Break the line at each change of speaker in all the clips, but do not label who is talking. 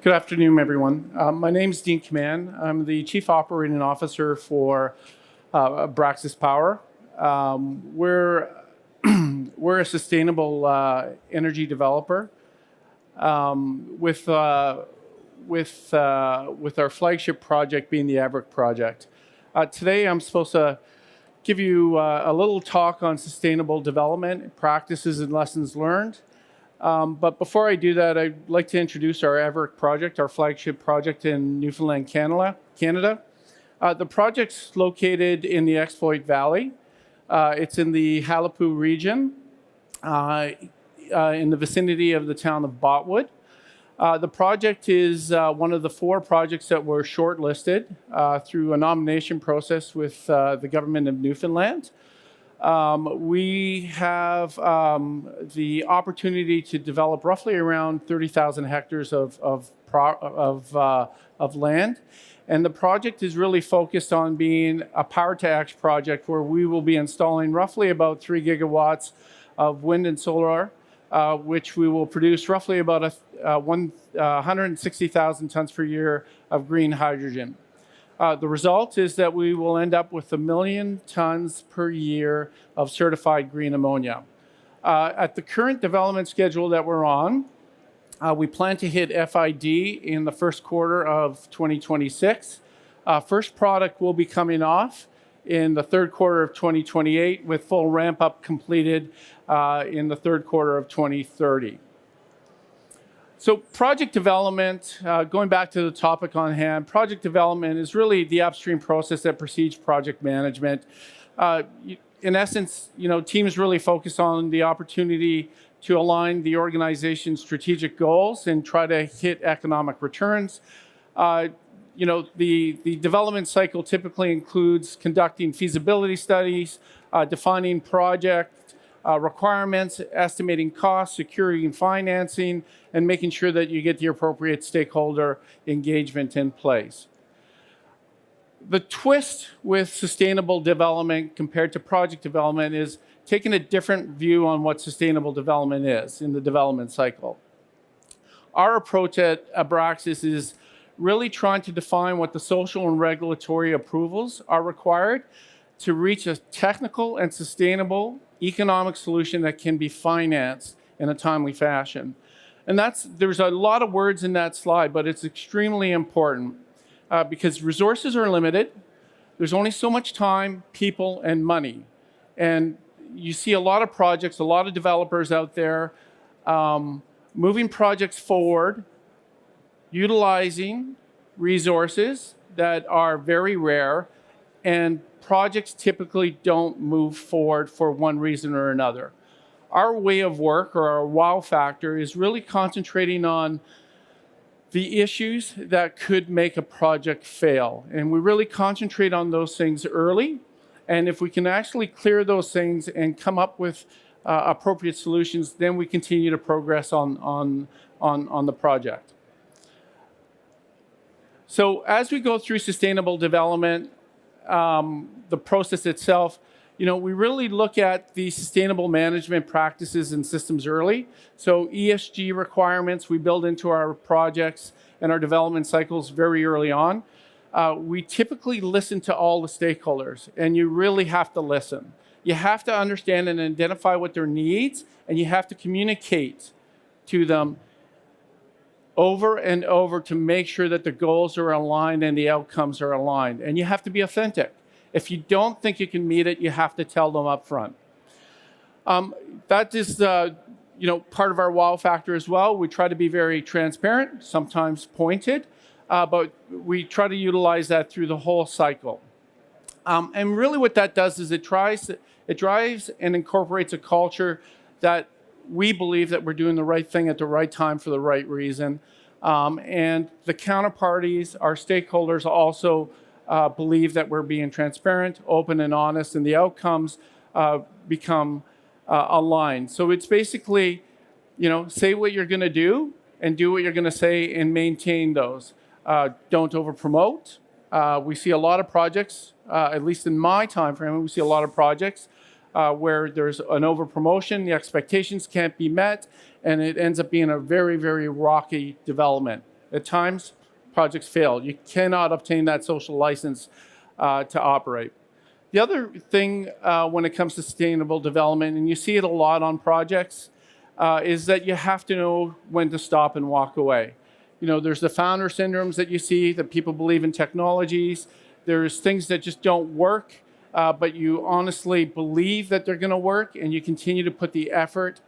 Good afternoon, everyone. My name is Dean Comand. I'm the Chief Operating Officer for Abraxas Power. We're a sustainable energy developer with our flagship project being the Abraxas project. Today, I'm supposed to give you a little talk on sustainable development practices and lessons learned. But before I do that, I'd like to introduce our Abraxas project, our flagship project in Newfoundland, Canada. The project's located in the Exploit Valley. It's in the Halipoo region, in the vicinity of the town of Botwood. The project is one of the 4 projects that were shortlisted through a nomination process with the government of Newfoundland. We have the opportunity to develop roughly around 30,000 hectares of land. And the project is really focused on being a power-to-X project where we will be installing roughly about 3 gigawatts of wind and solar, which we will produce roughly about 160,000 tons per year of green hydrogen. The result is that we will end up with 1 million tons per year of certified green ammonia. At the current development schedule that we're on, we plan to hit FID in the first quarter of 2026. First product will be coming off in the third quarter of 2028 with full ramp up completed in the third quarter of 2030. So project development, going back to the topic on hand, project development is really the upstream process that precedes project management. In essence, teams really focus on the opportunity to align the organization's strategic goals and try to hit economic returns. The development cycle typically includes conducting feasibility studies, defining project requirements, estimating costs, securing financing, and making sure that you get the appropriate stakeholder engagement in place. The twist with sustainable development compared to project development is taking a different view on what sustainable development is in the development cycle. Our approach at Abraxas is really trying to define what the social and regulatory approvals are required to reach a technical and sustainable economic solution that can be financed in a timely fashion. And there's a lot of words in that slide, but it's extremely important because resources are limited. There's only so much time, people, and money. And you see a lot of projects, a lot of developers out there moving projects forward, utilizing resources that are very rare, and projects typically don't move forward for one reason or another. Our way of work, or our wow factor, is really concentrating on the issues that could make a project fail. And we really concentrate on those things early. And if we can actually clear those things and come up with appropriate solutions, then we continue to progress on the project. So as we go through sustainable development, the process itself, we really look at the sustainable management practices and systems early. So ESG requirements we build into our projects and our development cycles very early on. We typically listen to all the stakeholders, and you really have to listen. You have to understand and identify what their needs, and you have to communicate to them over and over to make sure that the goals are aligned and the outcomes are aligned. And you have to be authentic. If you don't think you can meet it, you have to tell them up front. That is part of our wow factor as well. We try to be very transparent, sometimes pointed, but we try to utilize that through the whole cycle. And really what that does is it drives and incorporates a culture that we believe that we're doing the right thing at the right time for the right reason. And the counterparties, our stakeholders, also believe that we're being transparent, open, and honest, and the outcomes become aligned. So it's basically, say what you're going to do and do what you're going to say and maintain those. Don't over-promote. We see a lot of projects, at least in my time frame, we see a lot of projects where there's an over-promotion, the expectations can't be met, and it ends up being a very, very rocky development. At times, projects fail. You cannot obtain that social license to operate. The other thing when it comes to sustainable development, and you see it a lot on projects, is that you have to know when to stop and walk away. There's the founder syndromes that you see, that people believe in technologies. There's things that just don't work, but you honestly believe that they're going to work, and you continue to put the effort,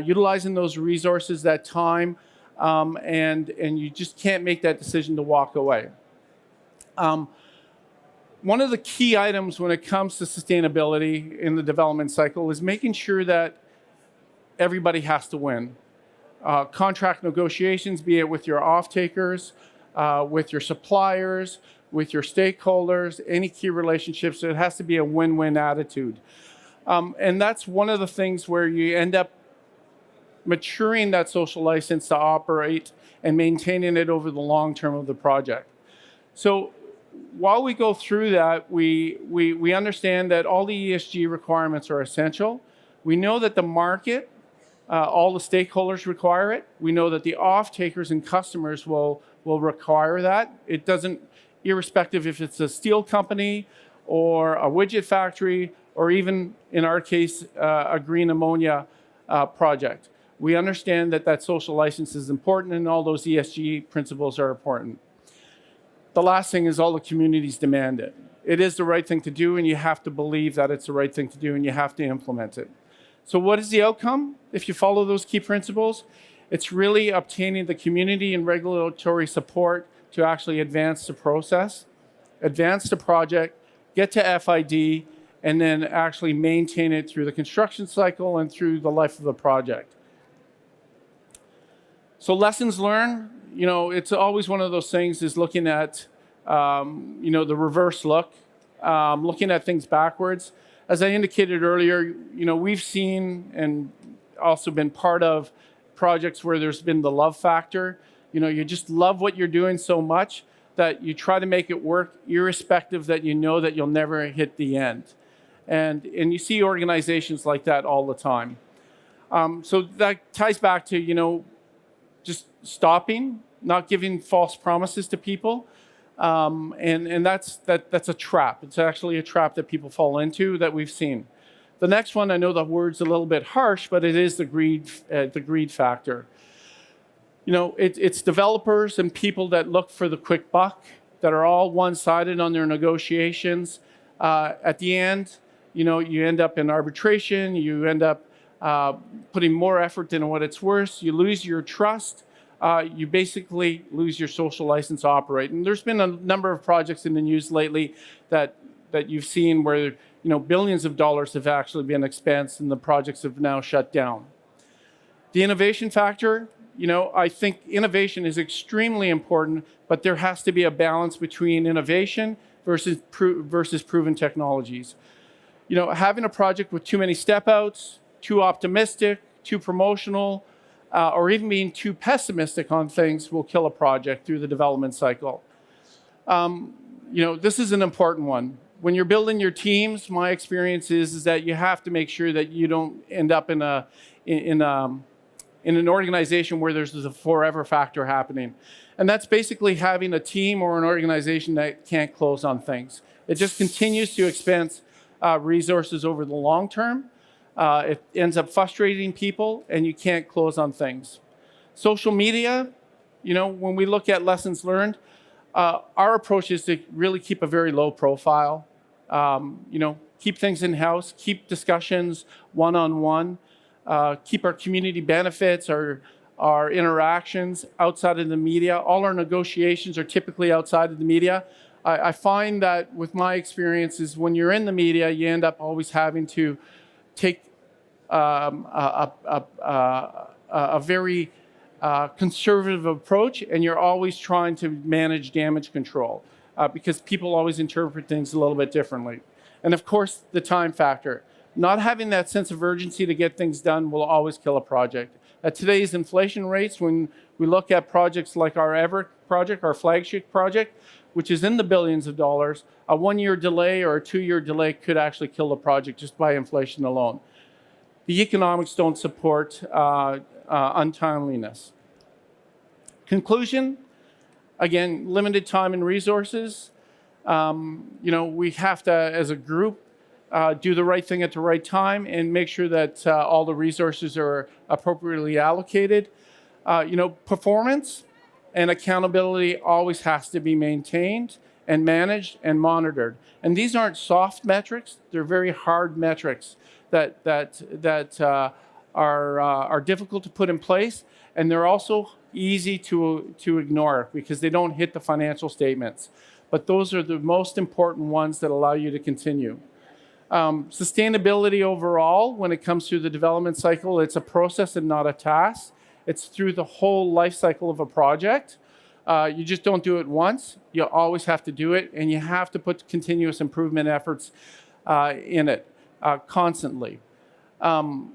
utilizing those resources, that time, and you just can't make that decision to walk away. One of the key items when it comes to sustainability in the development cycle is making sure that everybody has to win. Contract negotiations, be it with your off-takers, with your suppliers, with your stakeholders, any key relationships, it has to be a win-win attitude. And that's one of the things where you end up maturing that social license to operate and maintaining it over the long term of the project. So while we go through that, we understand that all the ESG requirements are essential. We know that the market, all the stakeholders require it. We know that the off-takers and customers will require that. It doesn't, irrespective if it's a steel company or a widget factory, or even, in our case, a green ammonia project. We understand that social license is important, and all those ESG principles are important. The last thing is all the communities demand it. It is the right thing to do, and you have to believe that it's the right thing to do, and you have to implement it. So what is the outcome if you follow those key principles? It's really obtaining the community and regulatory support to actually advance the process, advance the project, get to FID, and then actually maintain it through the construction cycle and through the life of the project. So lessons learned, it's always one of those things is looking at, the reverse look, looking at things backwards. As I indicated earlier, we've seen and also been part of projects where there's been the love factor. You just love what you're doing so much that you try to make it work, irrespective that you know that you'll never hit the end. And you see organizations like that all the time. So that ties back to, just stopping, not giving false promises to people. And that's a trap. It's actually a trap that people fall into that we've seen. The next one, I know the word's a little bit harsh, but it is the greed factor. It's developers and people that look for the quick buck, that are all one-sided on their negotiations. At the end, you end up in arbitration, you end up putting more effort than what it's worth, you lose your trust, you basically lose your social license to operate. And there's been a number of projects in the news lately that you've seen where billions of dollars have actually been expensed and the projects have now shut down. The innovation factor, I think innovation is extremely important, but there has to be a balance between innovation versus proven technologies. Having a project with too many step outs, too optimistic, too promotional, or even being too pessimistic on things will kill a project through the development cycle. This is an important one. When you're building your teams, my experience is that you have to make sure that you don't end up in an organization where there's a forever factor happening. And that's basically having a team or an organization that can't close on things. It just continues to expense resources over the long term. It ends up frustrating people, and you can't close on things. Social media, when we look at lessons learned, our approach is to really keep a very low profile. Keep things in-house, keep discussions one-on-one, keep our community benefits, our interactions outside of the media. All our negotiations are typically outside of the media. I find that with my experiences, when you're in the media, you end up always having to take a very conservative approach, and you're always trying to manage damage control because people always interpret things a little bit differently. And of course, the time factor. Not having that sense of urgency to get things done will always kill a project. At today's inflation rates, when we look at projects like our project, our flagship project, which is in the billions of dollars, a 1-year delay or a 2-year delay could actually kill the project just by inflation alone. The economics don't support untimeliness. Conclusion, Again, limited time and resources. We have to, as a group, do the right thing at the right time and make sure that all the resources are appropriately allocated. Performance and accountability always has to be maintained and managed and monitored. And these aren't soft metrics; they're very hard metrics that are difficult to put in place, and they're also easy to ignore because they don't hit the financial statements. But those are the most important ones that allow you to continue. Sustainability overall, when it comes to the development cycle, it's a process and not a task. It's through the whole life cycle of a project. You just don't do it once. You always have to do it, and you have to put continuous improvement efforts in it constantly. And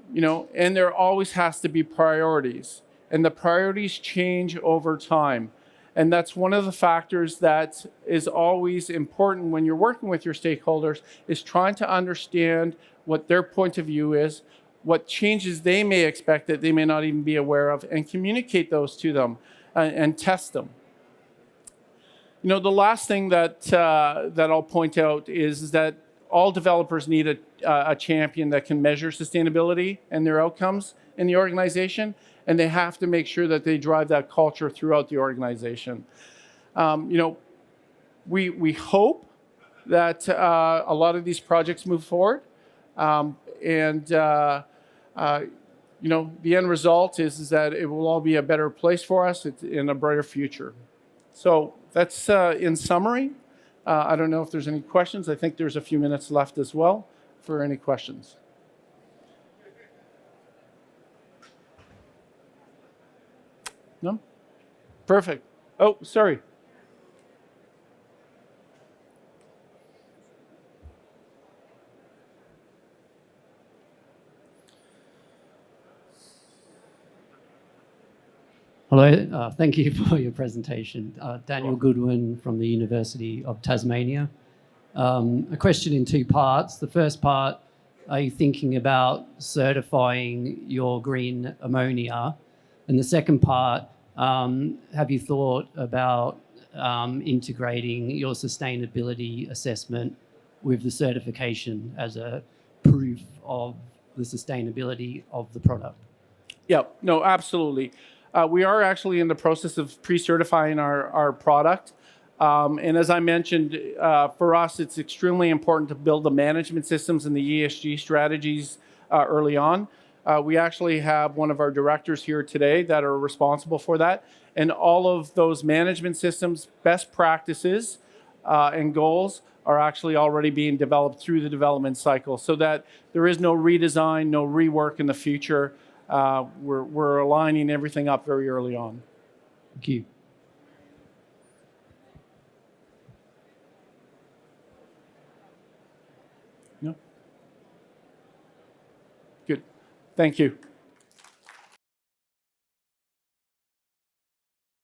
there always has to be priorities, and the priorities change over time. And that's one of the factors that is always important when you're working with your stakeholders, is trying to understand what their point of view is, what changes they may expect that they may not even be aware of, and communicate those to them and test them. The last thing that I'll point out is that all developers need a champion that can measure sustainability and their outcomes in the organization, and they have to make sure that they drive that culture throughout the organization. We hope that a lot of these projects move forward, and the end result is that it will all be a better place for us in a brighter future. So that's in summary. I don't know if there's any questions. I think there's a few minutes left as well for any questions. No? Perfect. Oh, sorry.
Hello, thank you for your presentation. Daniel Goodwin from the University of Tasmania. A question in two parts. The first part, are you thinking about certifying your green ammonia? And the second part, have you thought about integrating your sustainability assessment with the certification as a proof of the sustainability of the product?
Yeah, no, absolutely. We are actually in the process of pre-certifying our product. And as I mentioned, for us, it's extremely important to build the management systems and the ESG strategies early on. We actually have one of our directors here today that are responsible for that. And all of those management systems, best practices, and goals are actually already being developed through the development cycle so that there is no redesign, no rework in the future. We're aligning everything up very early on.
Thank you.
No? Good. Thank you.